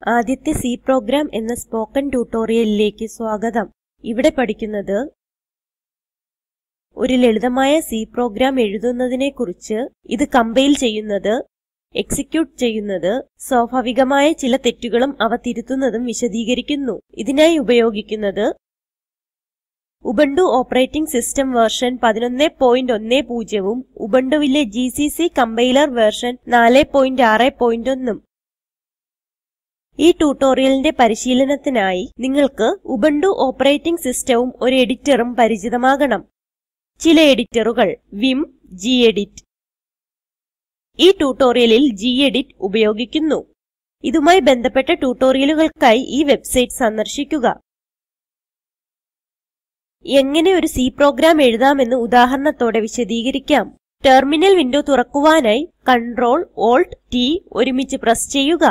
ആദ്യത്തെ C programme എന്ന spoken ട്യൂട്ടോറിയലിലേക്ക് സ്വാഗതം. ഇവിടെ പഠിക്കുന്നത് ഒരു ലളിതമായ C പ്രോഗ്രാം എഴുതുന്നതിനെക്കുറിച്ച്, ഇത് കമ്പൈൽ ചെയ്യുന്നത്, എക്സിക്യൂട്ട് ചെയ്യുന്നത്, സ്വാഭാവികമായ ചില തെറ്റുകളും അവ തിരുത്തുന്നതും വിശദീകരിക്കുന്നു. ഇതിനായി ഉപയോഗിക്കുന്നത് ഉബുണ്ടു ഓപ്പറേറ്റിംഗ് സിസ്റ്റം വെർഷൻ 11.10ഉം ഉബുണ്ടുവിലെ GCC കമ്പൈലർ വെർഷൻ 4.6.1ഉം. ഈ ട്യൂട്ടോറിയലിന്റെ പരിശീലനത്തിനായി നിങ്ങൾക്ക് ഉബുണ്ടു ഓപ്പറേറ്റിംഗ് സിസ്റ്റവും ഒരു എഡിറ്ററും പരിചിതമാകണം. ചില എഡിറ്ററുകൾ Vim, gedit. ഈ ട്യൂട്ടോറിയലിൽ gedit ഉപയോഗിക്കുന്നു. ഇതുമായി ബന്ധപ്പെട്ട ട്യൂട്ടോറിയലുകൾക്കായി ഈ വെബ്സൈറ്റ് സന്ദർശിക്കുക. എങ്ങനെ ഒരു C പ്രോഗ്രാം എഴുതാമെന്ന് ഉദാഹരണത്തോടെ വിശദീകരിക്കാം. ടെർമിനൽ വിൻഡോ തുറക്കുവാനായി Ctrl Alt T ഒരുമിച്ച് പ്രസ് ചെയ്യുക.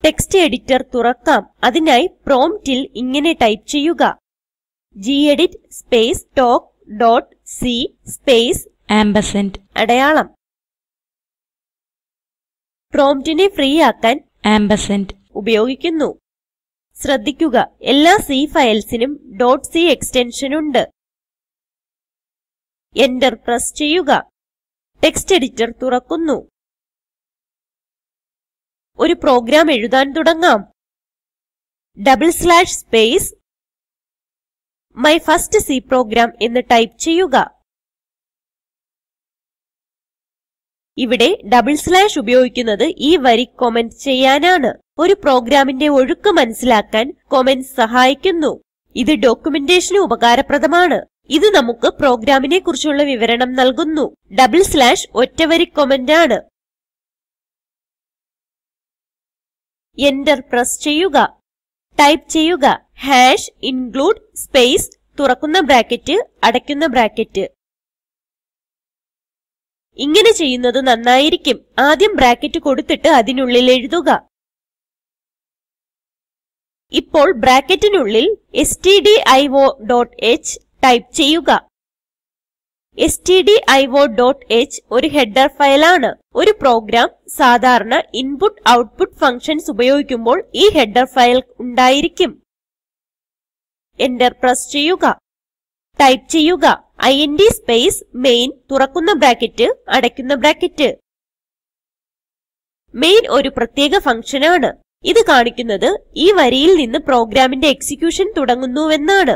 ടെക്സ്റ്റ് എഡിറ്റർ തുറക്കാം. അതിനായി പ്രോംപ്റ്റിൽ ഇങ്ങനെ ടൈപ്പ് ചെയ്യുക: gedit space talk.c space ampersand അടയാളം. പ്രോംപ്റ്റിനെ ഫ്രീ ആക്കാൻ ആംപർസാൻഡ് ഉപയോഗിക്കുന്നു. ശ്രദ്ധിക്കുക, എല്ലാ C ഫയൽസിനും .c എക്സ്റ്റൻഷൻ ഉണ്ട്. എന്റർ പ്രസ് ചെയ്യുക. ടെക്സ്റ്റ് എഡിറ്റർ തുറക്കുന്നു. ഒരു പ്രോഗ്രാം എഴുതാൻ തുടങ്ങാം. // മൈ ഫസ്റ്റ് C പ്രോഗ്രാം എന്ന് ടൈപ്പ് ചെയ്യുക. ഇവിടെ // ഉപയോഗിക്കുന്നത് ഈ വരി കമന്റ് ചെയ്യാനാണ്. ഒരു പ്രോഗ്രാമിന്റെ ഒഴുക്ക് മനസ്സിലാക്കാൻ കമന്റ്സ് സഹായിക്കുന്നു. ഇത് ഡോക്യുമെന്റേഷന് ഉപകാരപ്രദമാണ്. ഇത് നമുക്ക് പ്രോഗ്രാമിനെ കുറിച്ചുള്ള വിവരണം നൽകുന്നു. // ഒറ്റവരി കമന്റ് ആണ്. എന്റർ പ്രസ് ചെയ്യുക. ടൈപ്പ് ചെയ്യുക #include സ്പേസ് തുറക്കുന്ന ബ്രാക്കറ്റ് അടയ്ക്കുന്ന ബ്രാക്കറ്റ്. ഇങ്ങനെ ചെയ്യുന്നത് നന്നായിരിക്കും. ആദ്യം ബ്രാക്കറ്റ് കൊടുത്തിട്ട് അതിനുള്ളിൽ എഴുതുക. ഇപ്പോൾ ബ്രാക്കറ്റിനുള്ളിൽ stdio.h ടൈപ്പ് ചെയ്യുക. stdio.h ഒരു ഹെഡർ ഫയലാണ്. ഒരു പ്രോഗ്രാം സാധാരണ ഇൻപുട്ട് ഔട്ട്പുട്ട് ഫങ്ഷൻസ് ഉപയോഗിക്കുമ്പോൾ ഈ ഹെഡർ ഫയൽ ഉണ്ടായിരിക്കും. എന്റർ പ്രസ് ചെയ്യുക. ടൈപ്പ് ചെയ്യുക int സ്പേസ് മെയിൻ തുറക്കുന്ന ബ്രാക്കറ്റ് അടയ്ക്കുന്ന ബ്രാക്കറ്റ്. മെയിൻ ഒരു പ്രത്യേക ഫങ്ഷനാണ്. ഇത് കാണിക്കുന്നത് ഈ വരിയിൽ നിന്ന് പ്രോഗ്രാമിന്റെ എക്സിക്യൂഷൻ തുടങ്ങുന്നുവെന്നാണ്.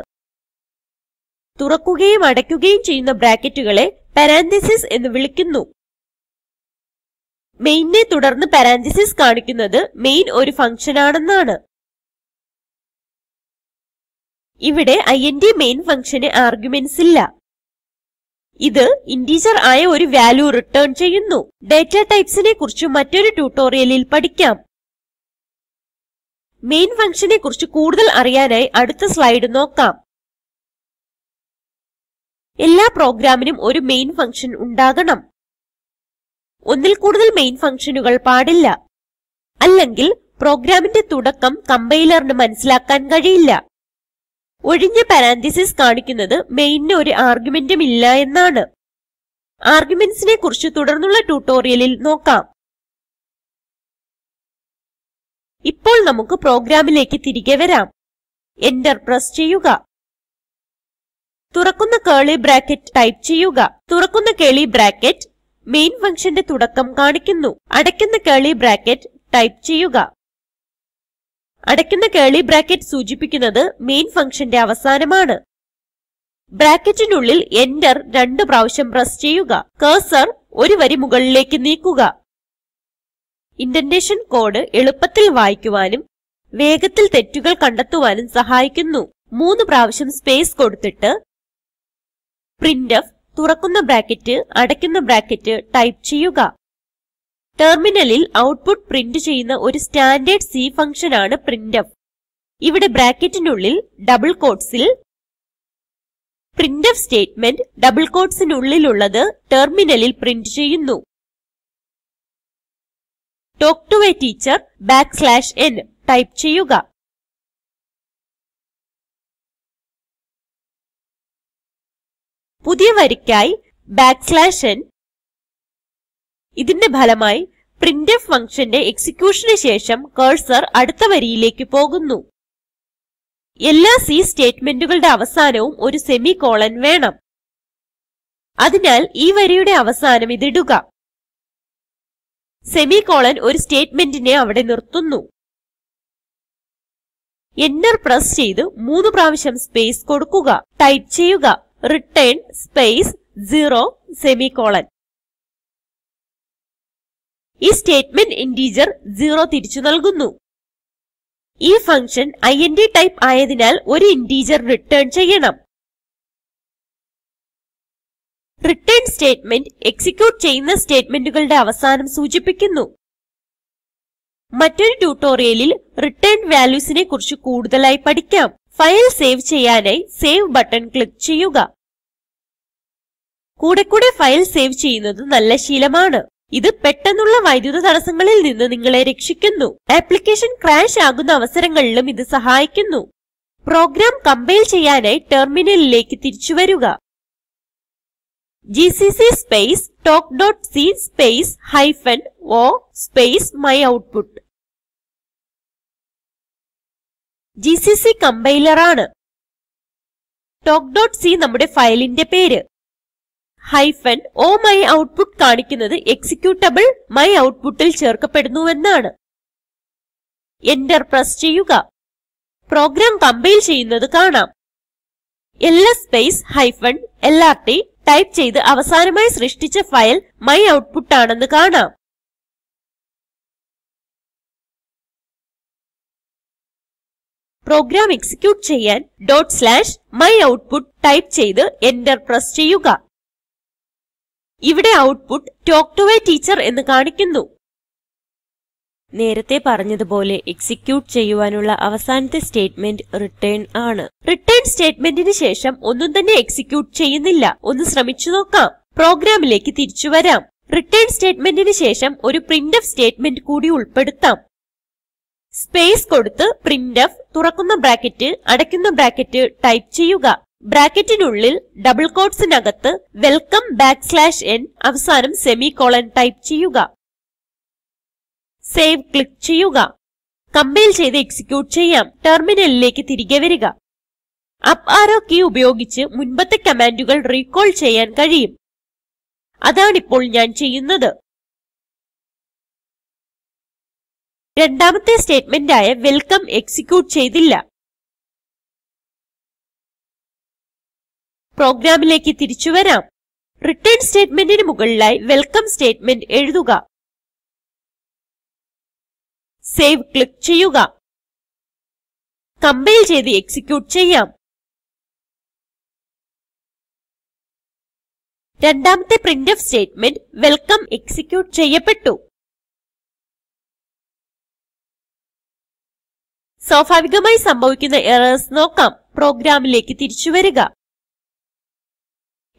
തുറക്കുകയും അടയ്ക്കുകയും ചെയ്യുന്ന ബ്രാക്കറ്റുകളെ പരാന്തസിസ് എന്ന് വിളിക്കുന്നു. മെയിനെ തുടർന്ന് പരാന്തസിസ് കാണിക്കുന്നത് മെയിൻ ഒരു ഫങ്ഷനാണെന്നാണ്. ഇവിടെ int മെയിൻ ഫങ്ഷന് ആർഗുമെന്റ്സ് ഇല്ല. ഇത് ഇന്റിജർ ആയ ഒരു വാല്യൂ റിട്ടേൺ ചെയ്യുന്നു. ഡാറ്റ ടൈപ്സിനെ കുറിച്ച് മറ്റൊരു ട്യൂട്ടോറിയലിൽ പഠിക്കാം. മെയിൻ ഫങ്ഷനെ കുറിച്ച് കൂടുതൽ അറിയാനായി അടുത്ത സ്ലൈഡ് നോക്കാം. എല്ലാ പ്രോഗ്രാമിനും ഒരു മെയിൻ ഫങ്ഷൻ ഉണ്ടാകണം. ഒന്നിൽ കൂടുതൽ മെയിൻ ഫങ്ഷനുകൾ പാടില്ല. അല്ലെങ്കിൽ പ്രോഗ്രാമിന്റെ തുടക്കം കമ്പൈലറിന് മനസ്സിലാക്കാൻ കഴിയില്ല. ഒഴിഞ്ഞ പരാന്തസിസ് കാണിക്കുന്നത് മെയിനിന് ഒരു ആർഗുമെന്റും ഇല്ല എന്നാണ്. ആർഗുമെന്റ്സിനെ കുറിച്ച് തുടർന്നുള്ള ട്യൂട്ടോറിയലിൽ നോക്കാം. ഇപ്പോൾ നമുക്ക് പ്രോഗ്രാമിലേക്ക് തിരികെ വരാം. എന്റർ പ്രസ് ചെയ്യുക. തുറക്കുന്ന കർലി ബ്രാക്കറ്റ് ടൈപ്പ് ചെയ്യുക. തുറക്കുന്ന കർലി ബ്രാക്കറ്റ് മെയിൻ ഫങ്ഷന്റെ തുടക്കം കാണിക്കുന്നു. അടയ്ക്കുന്ന കർലി ബ്രാക്കറ്റ് ടൈപ്പ് ചെയ്യുക. അടയ്ക്കുന്ന കർലി ബ്രാക്കറ്റ് സൂചിപ്പിക്കുന്നത് മെയിൻ ഫങ്ഷന്റെ അവസാനമാണ്. ബ്രാക്കറ്റിനുള്ളിൽ എന്റർ 2 പ്രാവശ്യം പ്രസ് ചെയ്യുക. കർസർ ഒരു വരി മുകളിലേക്ക് നീക്കുക. ഇൻഡന്റേഷൻ കോഡ് എളുപ്പത്തിൽ വായിക്കുവാനും വേഗത്തിൽ തെറ്റുകൾ കണ്ടെത്തുവാനും സഹായിക്കുന്നു. 3 പ്രാവശ്യം സ്പേസ് കൊടുത്തിട്ട് printf തുറക്കുന്ന ബ്രാക്കറ്റ് അടയ്ക്കുന്ന ബ്രാക്കറ്റ് ടൈപ്പ് ചെയ്യുക. ടെർമിനലിൽ ഔട്ട്പുട്ട് പ്രിന്റ് ചെയ്യുന്ന ഒരു സ്റ്റാൻഡേർഡ് C ഫങ്ഷനാണ് printf. ഇവിടെ ബ്രാക്കറ്റിനുള്ളിൽ ഡബിൾ ക്വോട്ട്സിൽ printf സ്റ്റേറ്റ്മെന്റ് ഡബിൾ ക്വോട്ട്സിനുള്ളിലുള്ളത് ടെർമിനലിൽ പ്രിന്റ് ചെയ്യുന്നു. Talk to a teacher \n type ചെയ്യുക. പുതിയ വരിക്കായി \n. ഇതിന്റെ ഫലമായി printf ഫങ്ഷന്റെ എക്സിക്യൂഷന് ശേഷം കഴ്സർ അടുത്ത വരിയിലേക്ക് പോകുന്നു. എല്ലാ C സ്റ്റേറ്റ്മെന്റുകളുടെ അവസാനവും ഒരു സെമിക്കോളൻ വേണം. അതിനാൽ ഈ വരിയുടെ അവസാനം ഇതിടുക. സെമിക്കോളൻ ഒരു സ്റ്റേറ്റ്മെന്റിനെ അവിടെ നിർത്തുന്നു. എന്റർ പ്രസ് ചെയ്ത് 3 പ്രാവശ്യം സ്പേസ് കൊടുക്കുക. ടൈപ്പ് ചെയ്യുക റിട്ടേൺ സ്പേസ് 0 സെമിക്കോളൻ. ഈ സ്റ്റേറ്റ്മെന്റ് ഇന്റിജർ 0 തിരിച്ചു നൽകുന്നു. ഈ ഫങ്ഷൻ ഇന്റ് ടൈപ്പ് ആയതിനാൽ ഒരു ഇന്റിജർ റിട്ടേൺ ചെയ്യണം. റിട്ടേൺ സ്റ്റേറ്റ്മെന്റ് എക്സിക്യൂട്ട് ചെയ്യുന്ന സ്റ്റേറ്റ്മെന്റുകളുടെ അവസാനം സൂചിപ്പിക്കുന്നു. മറ്റൊരു ട്യൂട്ടോറിയലിൽ റിട്ടേൺ വാല്യൂസിനെ കുറിച്ച് കൂടുതലായി പഠിക്കാം. ഫയൽ സേവ് ചെയ്യാനായി സേവ് ബട്ടൺ ക്ലിക്ക് ചെയ്യുക. കൂടെ ഫയൽ സേവ് ചെയ്യുന്നത് നല്ല ശീലമാണ്. ഇത് പെട്ടെന്നുള്ള വൈദ്യുത തടസ്സങ്ങളിൽ നിന്ന് നിങ്ങളെ രക്ഷിക്കുന്നു. ആപ്ലിക്കേഷൻ ക്രാഷ് ആകുന്ന അവസരങ്ങളിലും ഇത് സഹായിക്കുന്നു. പ്രോഗ്രാം കമ്പൈൽ ചെയ്യാനായി ടെർമിനലിലേക്ക് തിരിച്ചു വരിക. gcc space talk.c space -o space myoutput. gcc compiler ആണ്. talk.c നമ്മുടെ ഫയലിന്റെ പേര്. -o myoutput കാണിക്കുന്നത് എക്സിക്യൂട്ടബിൾ myoutputൽ ചേർക്കപ്പെടുന്നുവെന്നാണ്. എന്റർ പ്രസ് ചെയ്യുക. പ്രോഗ്രാം കമ്പൈൽ ചെയ്യുന്നത് കാണാം. ls സ്പേസ് -lrt ടൈപ്പ് ചെയ്ത് അവസാനമായി സൃഷ്ടിച്ച ഫയൽ myoutput ആണെന്ന് കാണാം. പ്രോഗ്രാം എക്സിക്യൂട്ട് ചെയ്യാൻ /myoutput ടൈപ്പ് ചെയ്ത് എന്റർ പ്രസ് ചെയ്യുക. ഇവിടെ output talk to a teacher എന്ന് കാണിക്കുന്നു. നേരത്തെ പറഞ്ഞതുപോലെ എക്സിക്യൂട്ട് ചെയ്യുവാനുള്ള അവസാനത്തെ സ്റ്റേറ്റ്മെന്റ് റിട്ടേൺ ആണ്. റിട്ടേൺ സ്റ്റേറ്റ്മെന്റിന് ശേഷം ഒന്നും തന്നെ എക്സിക്യൂട്ട് ചെയ്യുന്നില്ല. ഒന്ന് ശ്രമിച്ചു നോക്കാം. പ്രോഗ്രാമിലേക്ക് തിരിച്ചു വരാം. റിട്ടേൺ സ്റ്റേറ്റ്മെന്റിന് ശേഷം ഒരു printf സ്റ്റേറ്റ്മെന്റ് കൂടി ഉൾപ്പെടുത്താം. സ്പേസ് കൊടുത്ത് printf തുറക്കുന്ന ബ്രാക്കറ്റ് അടയ്ക്കുന്ന ബ്രാക്കറ്റ് ടൈപ്പ് ചെയ്യുക. ബ്രാക്കറ്റിനുള്ളിൽ ഡബിൾ കോട്ട്സിനകത്ത് വെൽക്കം \n അവസാനം സെമിക്കോളൻ ടൈപ്പ് ചെയ്യുക. സേവ് ക്ലിക്ക് ചെയ്യുക. കമ്പൈൽ ചെയ്ത് എക്സിക്യൂട്ട് ചെയ്യാം. ടെർമിനലിലേക്ക് തിരികെ വരിക. അപ്പ് ആരോ കീ ഉപയോഗിച്ച് മുൻപത്തെ കമാൻഡുകൾ റീകോൾ ചെയ്യാൻ കഴിയും. അതാണിപ്പോൾ ഞാൻ ചെയ്യുന്നത്. രണ്ടാമത്തെ സ്റ്റേറ്റ്മെന്റ് ആയ വെൽക്കം എക്സിക്യൂട്ട് ചെയ്തില്ല. പ്രോഗ്രാമിലേക്ക് തിരിച്ചു വരാം. റിട്ടേൺ സ്റ്റേറ്റ്മെന്റിന് മുകളിലായി വെൽക്കം സ്റ്റേറ്റ്മെന്റ് എഴുതുക. സേവ് ക്ലിക്ക് ചെയ്യുക. കമ്പൈൽ ചെയ്ത് എക്സിക്യൂട്ട് ചെയ്യാം. രണ്ടാമത്തെ printf സ്റ്റേറ്റ്മെന്റ് വെൽക്കം എക്സിക്യൂട്ട് ചെയ്യപ്പെട്ടു. സ്വാഭാവികമായി സംഭവിക്കുന്ന എറർസ് നോക്കാം. പ്രോഗ്രാമിലേക്ക് തിരിച്ചു വരിക.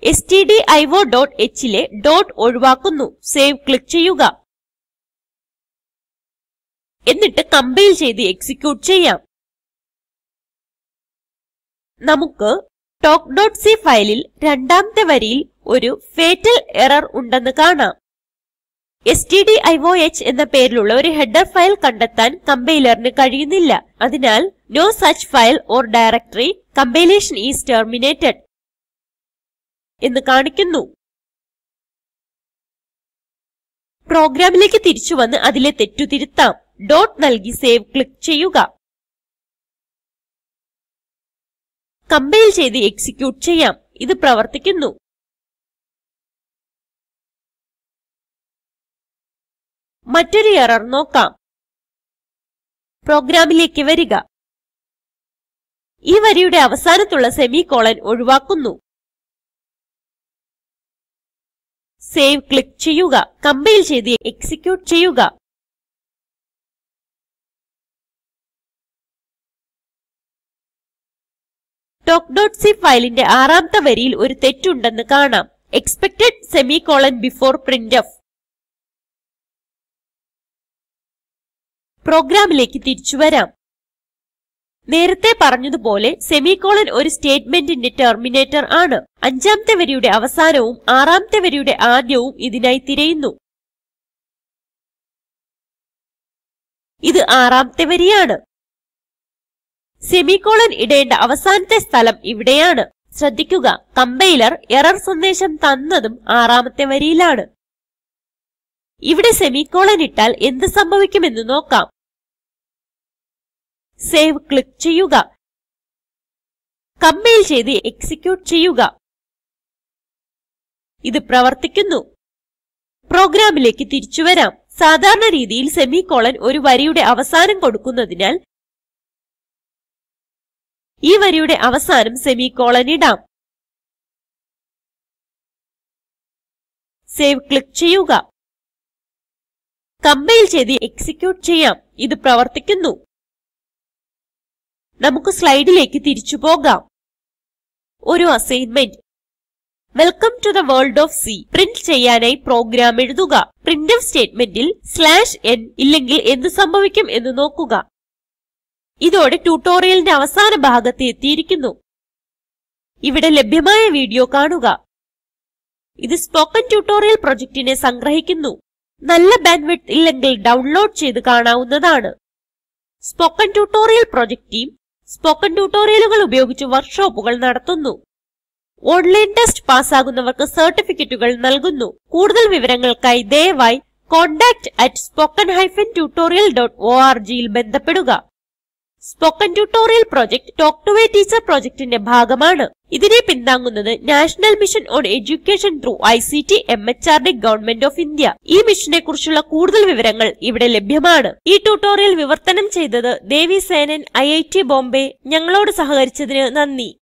stdio.h ലെ ഡോട്ട് ഒഴിവാക്കുന്നു. സേവ് ക്ലിക്ക് ചെയ്യുക. എന്നിട്ട് കമ്പൈൽ ചെയ്ത് എക്സിക്യൂട്ട് ചെയ്യാം. നമുക്ക് talk.c ഫയലിൽ രണ്ടാമത്തെ വരിയിൽ ഒരു ഫേറ്റൽ എറർ ഉണ്ടെന്ന് കാണാം. stdioh എന്ന പേരിലുള്ള ഒരു ഹെഡർ ഫയൽ കണ്ടെത്താൻ കമ്പൈലറിന് കഴിയുന്നില്ല. അതിനാൽ no such file or directory, compilation is terminated എന്ന് കാണിക്കുന്നു. പ്രോഗ്രാമിലേക്ക് തിരിച്ചു വന്ന് അതിലെ തെറ്റു തിരുത്താം. ഡോട്ട് നൽകി സേവ് ക്ലിക്ക് ചെയ്യുക. കമ്പൈൽ ചെയ്ത് എക്സിക്യൂട്ട് ചെയ്യാം. ഇത് പ്രവർത്തിക്കുന്നു. മറ്റൊരു എറർ നോക്കാം. പ്രോഗ്രാമിലേക്ക് വരിക. ഈ വരിയുടെ അവസാനത്തുള്ള സെമിക്കോളൻ ഒഴിവാക്കുന്നു. സേവ് ക്ലിക്ക് ചെയ്യുക. കമ്പൈൽ ചെയ്ത് എക്സിക്യൂട്ട് ചെയ്യുക. talk.c ഫയലിന്റെ ആറാമത്തെ വരിയിൽ ഒരു തെറ്റുണ്ടെന്ന് കാണാം. Expected semicolon before printf. പ്രോഗ്രാമിലേക്ക് തിരിച്ചു വരാം. നേരത്തെ പറഞ്ഞതുപോലെ സെമിക്കോളൻ ഒരു സ്റ്റേറ്റ്മെന്റിന്റെ ടെർമിനേറ്റർ ആണ്. അഞ്ചാമത്തെ വരിയുടെ അവസാനവും ആറാമത്തെ വരിയുടെ ആദ്യവും ഇതിനായി തിരയുന്നു. ഇത് ആറാമത്തെ വരിയാണ്. സെമിക്കോളൻ ഇടേണ്ട അവസാനത്തെ സ്ഥലം ഇവിടെയാണ്. ശ്രദ്ധിക്കുക, കമ്പൈലർ എറർ സന്ദേശം തന്നതും ആറാമത്തെ വരിയിലാണ്. ഇവിടെ സെമിക്കോളൻ ഇട്ടാൽ എന്ത് സംഭവിക്കുമെന്ന് നോക്കാം. സേവ് ക്ലിക്ക് ചെയ്യുക. കമ്പൈൽ ചെയ്ത് എക്സിക്യൂട്ട് ചെയ്യുക. ഇത് പ്രവർത്തിക്കുന്നു. പ്രോഗ്രാമിലേക്ക് തിരിച്ചു വരാം. സാധാരണ രീതിയിൽ സെമിക്കോളൻ ഒരു വരിയുടെ അവസാനം കൊടുക്കുന്നതിനാൽ ഈ വരിയുടെ അവസാനം സെമിക്കോളൻ ഇടാം. സേവ് ക്ലിക്ക് ചെയ്യുക. കമ്പൈൽ ചെയ്ത് എക്സിക്യൂട്ട് ചെയ്യാം. ഇത് പ്രവർത്തിക്കുന്നു. നമുക്ക് സ്ലൈഡിലേക്ക് തിരിച്ചു പോകാം. ഒരു assignment. Welcome to the world of C print ചെയ്യാനായി പ്രോഗ്രാം എഴുതുക. പ്രിന്റ്ഫ് സ്റ്റേറ്റ്മെന്റിൽ /n ഇല്ലെങ്കിൽ എന്ത് സംഭവിക്കും എന്ന് നോക്കുക. ഇതോടെ ട്യൂട്ടോറിയലിന്റെ അവസാന ഭാഗത്ത് എത്തിയിരിക്കുന്നു. ഇവിടെ ലഭ്യമായ വീഡിയോ കാണുക. ഇത് സ്പോക്കൻ ട്യൂട്ടോറിയൽ പ്രൊജക്റ്റിനെ സംഗ്രഹിക്കുന്നു. നല്ല ബാൻഡ്വിഡ്ത്ത് ഇല്ലെങ്കിൽ ഡൗൺലോഡ് ചെയ്ത് കാണാവുന്നതാണ്. Spoken tutorial project team spoken ട്യൂട്ടോറിയലുകൾ ഉപയോഗിച്ച് വർക്ക്ഷോപ്പുകൾ നടത്തുന്നു. ഓൺലൈൻ ടെസ്റ്റ് പാസ്സാകുന്നവർക്ക് സർട്ടിഫിക്കറ്റുകൾ നൽകുന്നു. കൂടുതൽ വിവരങ്ങൾക്കായി ദയവായി contact@spoken-tutorial.org ൽ ബന്ധപ്പെടുക. Spoken tutorial project talk to a teacher പ്രൊജക്റ്റിന്റെ ഭാഗമാണ്. ഇതിനെ പിന്താങ്ങുന്നത് national mission on education through ICT MHRD government of India. ഈ മിഷനെ കുറിച്ചുള്ള കൂടുതൽ വിവരങ്ങൾ ഇവിടെ ലഭ്യമാണ്. ഈ ട്യൂട്ടോറിയൽ വിവർത്തനം ചെയ്തത് ദേവി സേനൻ, IIT ബോംബെ. ഞങ്ങളോട് സഹകരിച്ചതിന് നന്ദി.